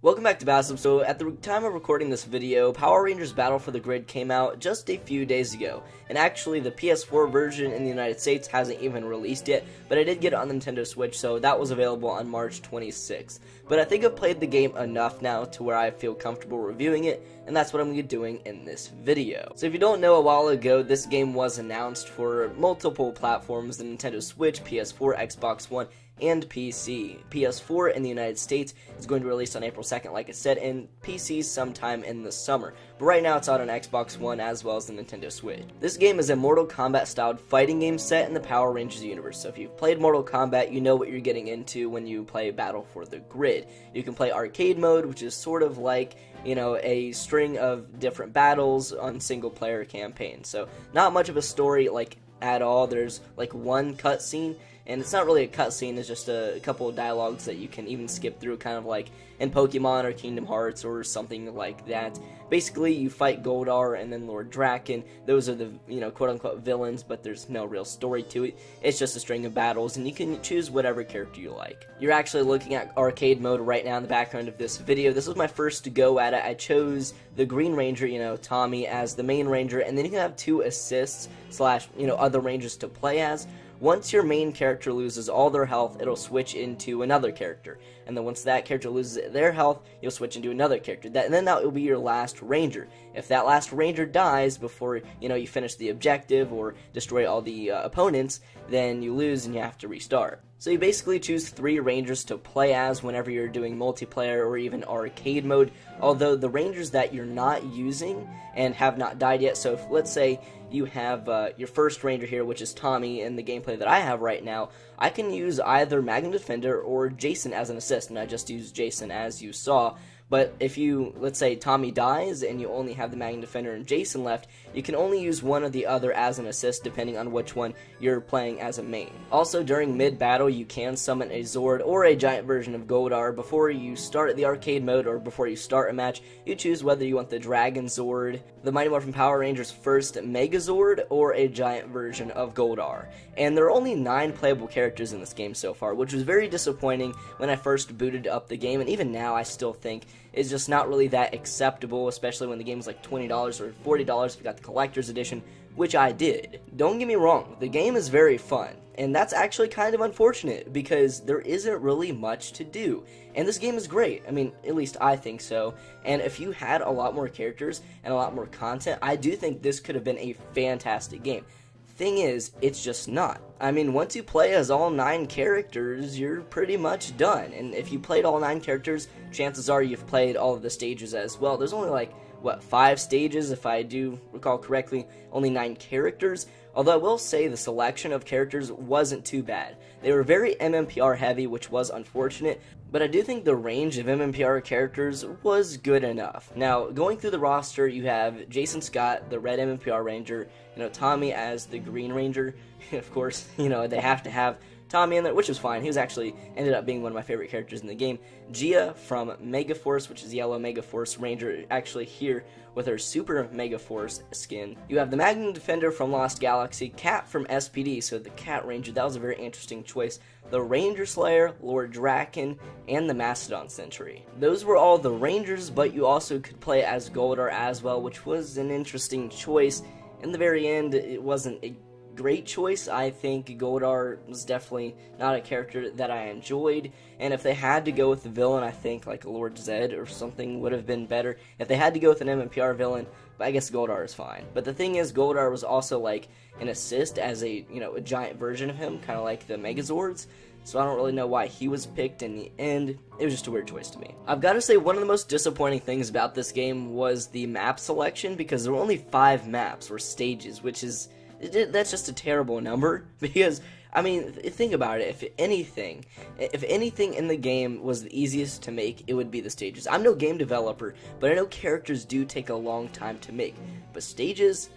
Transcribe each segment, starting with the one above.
Welcome back to Bassum. So at the time of recording this video, Power Rangers Battle for the Grid came out just a few days ago. And actually the PS4 version in the United States hasn't even released yet, but I did get it on the Nintendo Switch, so that was available on March 26th. But I think I've played the game enough now to where I feel comfortable reviewing it, and that's what I'm going to be doing in this video. So if you don't know, a while ago this game was announced for multiple platforms: the Nintendo Switch, PS4, Xbox One, and PC. PS4 in the United States is going to release on April 2nd, like I said, and PC sometime in the summer. But right now it's out on Xbox One as well as the Nintendo Switch. This game is a Mortal Kombat styled fighting game set in the Power Rangers universe. So if you've played Mortal Kombat, you know what you're getting into when you play Battle for the Grid. You can play arcade mode, which is sort of like, you know, a string of different battles on single player campaign. So not much of a story like at all. There's like one cutscene, and it's not really a cutscene, it's just a couple of dialogues that you can even skip through, kind of like in Pokemon or Kingdom Hearts or something like that. Basically, you fight Goldar and then Lord Draken. Those are the, you know, quote-unquote villains, but there's no real story to it. It's just a string of battles, and you can choose whatever character you like. You're actually looking at arcade mode right now in the background of this video. This was my first go at it. I chose the Green Ranger, you know, Tommy, as the main ranger, and then you can have two assists slash, you know, other rangers to play as. Once your main character loses all their health, it'll switch into another character. And then once that character loses their health, you'll switch into another character. And then that will be your last ranger. If that last ranger dies before, you know, you finish the objective or destroy all the opponents, then you lose and you have to restart. So you basically choose 3 rangers to play as whenever you're doing multiplayer or even arcade mode. Although the rangers that you're not using and have not died yet, so if, let's say you have your first ranger here, which is Tommy, in the gameplay that I have right now, I can use either Magnum Defender or Jason as an assist, and I just used Jason as you saw. But if you, let's say Tommy dies and you only have the Magnum Defender and Jason left, you can only use one or the other as an assist depending on which one you're playing as a main. Also, during mid-battle, you can summon a Zord or a giant version of Goldar. Before you start the arcade mode or before you start a match, you choose whether you want the Dragon Zord, the Mighty Morphin Power Rangers' first Megazord, or a giant version of Goldar. And there are only 9 playable characters in this game so far, which was very disappointing when I first booted up the game, and even now I still think is just not really that acceptable, especially when the game is like $20 or $40 if you got the collector's edition, which I did. Don't get me wrong, the game is very fun, and that's actually kind of unfortunate because there isn't really much to do. And this game is great. I mean, at least I think so. And if you had a lot more characters and a lot more content, I do think this could have been a fantastic game. Thing is, it's just not. I mean, once you play as all 9 characters, you're pretty much done. And if you played all 9 characters, chances are you've played all of the stages as well. There's only like, what, 5 stages, if I do recall correctly, only 9 characters. Although I will say the selection of characters wasn't too bad. They were very MMPR heavy, which was unfortunate, but I do think the range of MMPR characters was good enough. Now, going through the roster, you have Jason Scott, the red MMPR Ranger, you know, Tommy as the Green Ranger. Of course, you know, they have to have Tommy in there, which was fine. He was actually ended up being one of my favorite characters in the game. Gia from Megaforce, which is Yellow Megaforce Ranger, actually here with her Super Megaforce skin. You have the Magnum Defender from Lost Galaxy, Cat from SPD, so the Cat Ranger. That was a very interesting choice. The Ranger Slayer, Lord Draken, and the Mastodon Sentry. Those were all the Rangers, but you also could play as Goldar as well, which was an interesting choice. In the very end, it wasn't a great choice. I think Goldar was definitely not a character that I enjoyed, and if they had to go with the villain, I think like Lord Zed or something would have been better. If they had to go with an MMPR villain, but I guess Goldar is fine. But the thing is, Goldar was also like an assist as a, you know, a giant version of him, kind of like the Megazords. So I don't really know why he was picked in the end. It was just a weird choice to me. I've got to say, one of the most disappointing things about this game was the map selection, because there were only 5 maps or stages, which is, that's just a terrible number. Because, I mean, think about it. If anything in the game was the easiest to make, it would be the stages. I'm no game developer, but I know characters do take a long time to make. But stages,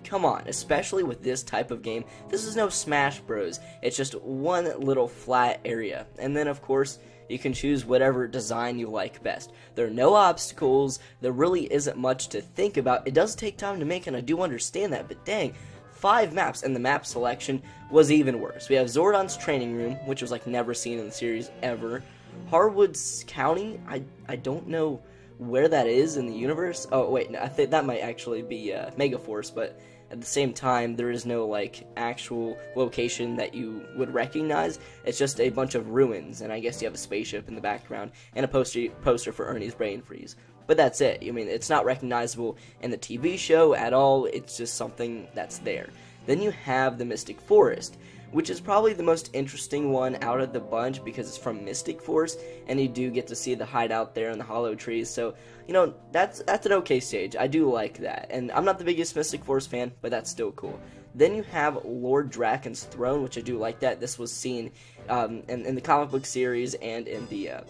come on, especially with this type of game. This is no Smash Bros. It's just one little flat area. And then, of course, you can choose whatever design you like best. There are no obstacles. There really isn't much to think about. It does take time to make, and I do understand that, but dang, 5 maps, and the map selection was even worse. We have Zordon's training room, which was like never seen in the series ever. Harwood's County, I don't know where that is in the universe. Oh wait, no, I think that might actually be Megaforce, but at the same time, there is no like actual location that you would recognize. It's just a bunch of ruins, and I guess you have a spaceship in the background and a poster for Ernie's Brain Freeze. But that's it. I mean, it's not recognizable in the TV show at all. It's just something that's there. Then you have the Mystic Forest, which is probably the most interesting one out of the bunch because it's from Mystic Force, and you do get to see the hideout there in the hollow trees. So, you know, that's an okay stage. I do like that, and I'm not the biggest Mystic Force fan, but that's still cool. Then you have Lord Draken's Throne, which I do like that. This was seen in the comic book series and in the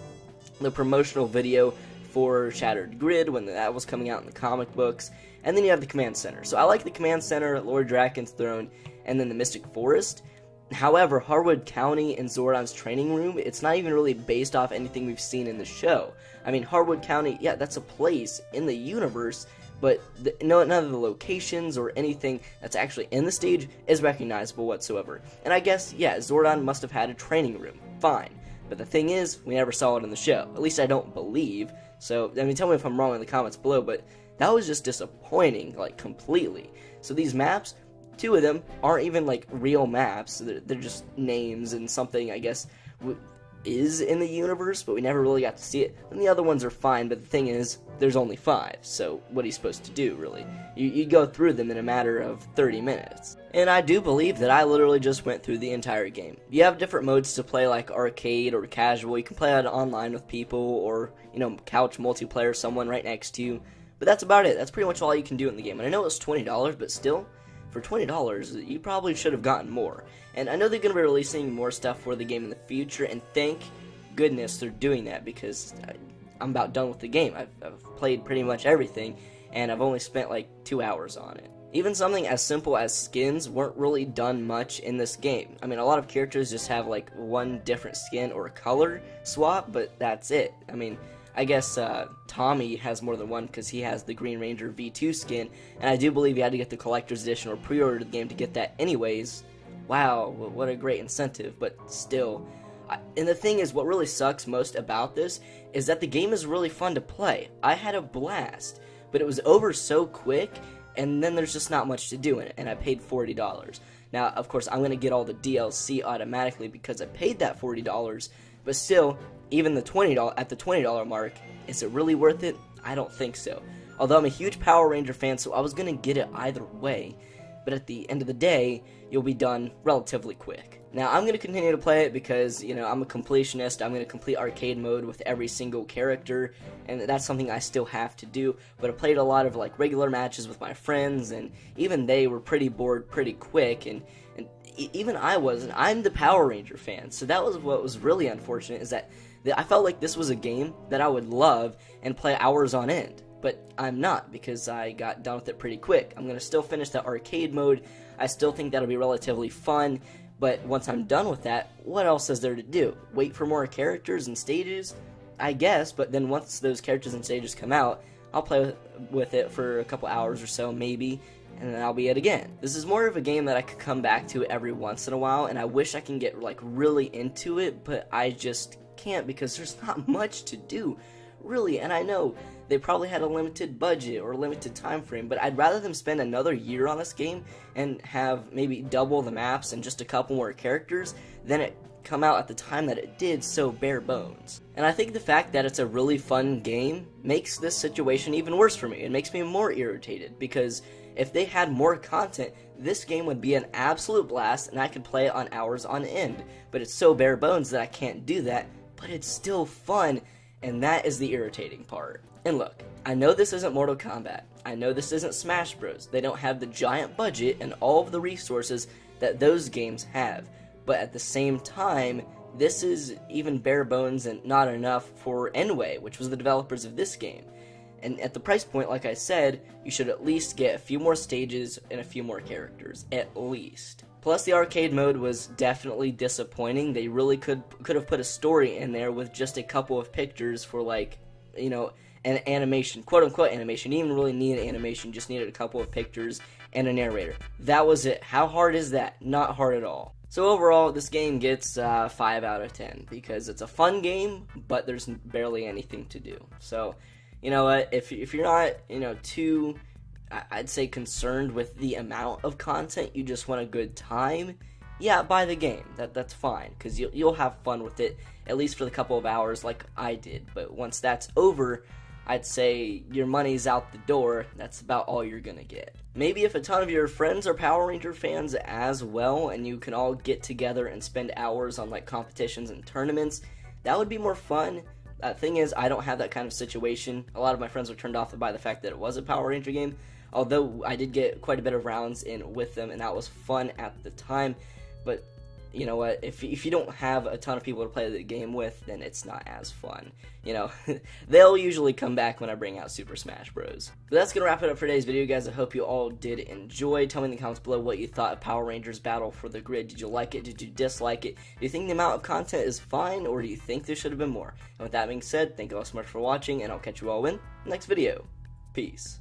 promotional video for Shattered Grid when that was coming out in the comic books. And then you have the Command Center. So I like the Command Center, Lord Draken's Throne, and then the Mystic Forest. However, Harwood County and Zordon's training room, it's not even really based off anything we've seen in the show. I mean, Harwood County, yeah, that's a place in the universe, but none of the locations or anything that's actually in the stage is recognizable whatsoever. And I guess, yeah, Zordon must have had a training room. Fine. But the thing is, we never saw it in the show. At least I don't believe. So, I mean, tell me if I'm wrong in the comments below, but that was just disappointing, like, completely. So these maps, 2 of them aren't even, like, real maps. They're just names and something, I guess, is in the universe, but we never really got to see it. And the other ones are fine, but the thing is, there's only 5, so what are you supposed to do, really? You go through them in a matter of 30 minutes. And I do believe that I literally just went through the entire game. You have different modes to play, like arcade or casual. You can play it online with people, or, you know, couch multiplayer, someone right next to you. But that's about it. That's pretty much all you can do in the game. And I know it's $20, but still, for $20, you probably should have gotten more. And I know they're going to be releasing more stuff for the game in the future, and thank goodness they're doing that, because I'm about done with the game. I've played pretty much everything, and I've only spent like 2 hours on it. Even something as simple as skins weren't really done much in this game. I mean, a lot of characters just have like one different skin or color swap, but that's it. I mean, I guess Tommy has more than one because he has the Green Ranger V2 skin, and I do believe you had to get the Collector's Edition or pre-order the game to get that anyways. Wow, what a great incentive, but still. And the thing is, what really sucks most about this is that the game is really fun to play. I had a blast, but it was over so quick, and then there's just not much to do in it, and I paid $40. Now, of course, I'm going to get all the DLC automatically because I paid that $40, but still, even at the $20 mark, is it really worth it? I don't think so. Although I'm a huge Power Ranger fan, so I was going to get it either way, but at the end of the day, you'll be done relatively quick. Now, I'm going to continue to play it because, you know, I'm a completionist. I'm going to complete arcade mode with every single character, and that's something I still have to do. But I played a lot of, like, regular matches with my friends, and even they were pretty bored pretty quick, and even I wasn't. I'm the Power Ranger fan, so that was what was really unfortunate, is that I felt like this was a game that I would love and play hours on end. But I'm not, because I got done with it pretty quick. I'm going to still finish the arcade mode. I still think that'll be relatively fun. But once I'm done with that, what else is there to do? Wait for more characters and stages? I guess, but then once those characters and stages come out, I'll play with it for a couple hours or so, maybe, and then I'll be it again. This is more of a game that I could come back to every once in a while, and I wish I can get, like, really into it, but I just can't because there's not much to do, really. And I know they probably had a limited budget or limited time frame, but I'd rather them spend another year on this game and have maybe double the maps and just a couple more characters than it come out at the time that it did so bare bones. And I think the fact that it's a really fun game makes this situation even worse for me. It makes me more irritated, because if they had more content, this game would be an absolute blast and I could play it on hours on end. But it's so bare bones that I can't do that, but it's still fun, and that is the irritating part. And look, I know this isn't Mortal Kombat. I know this isn't Smash Bros. They don't have the giant budget and all of the resources that those games have. But at the same time, this is even bare bones and not enough for Enway, which was the developers of this game. And at the price point, like I said, you should at least get a few more stages and a few more characters, at least. Plus, the arcade mode was definitely disappointing. They really could have put a story in there with just a couple of pictures for, like, you know, an animation, quote-unquote animation. You didn't even really need an animation, just needed a couple of pictures and a narrator. That was it. How hard is that? Not hard at all. So overall, this game gets 5 out of 10 because it's a fun game, but there's barely anything to do. So, you know what, if you're not, too, I'd say, concerned with the amount of content, you just want a good time, yeah, buy the game. That's fine, because you'll have fun with it, at least for the couple of hours like I did. But once that's over, I'd say your money's out the door. That's about all you're gonna get. Maybe if a ton of your friends are Power Ranger fans as well, and you can all get together and spend hours on like competitions and tournaments, that would be more fun. Thing is, I don't have that kind of situation. A lot of my friends were turned off by the fact that it was a Power Ranger game, although I did get quite a bit of rounds in with them, and that was fun at the time. But you know what, if you don't have a ton of people to play the game with, then it's not as fun. They'll usually come back when I bring out Super Smash Bros. But that's going to wrap it up for today's video, guys. I hope you all did enjoy. Tell me in the comments below what you thought of Power Rangers Battle for the Grid. Did you like it? Did you dislike it? Do you think the amount of content is fine, or do you think there should have been more? And with that being said, thank you all so much for watching, and I'll catch you all in the next video. Peace.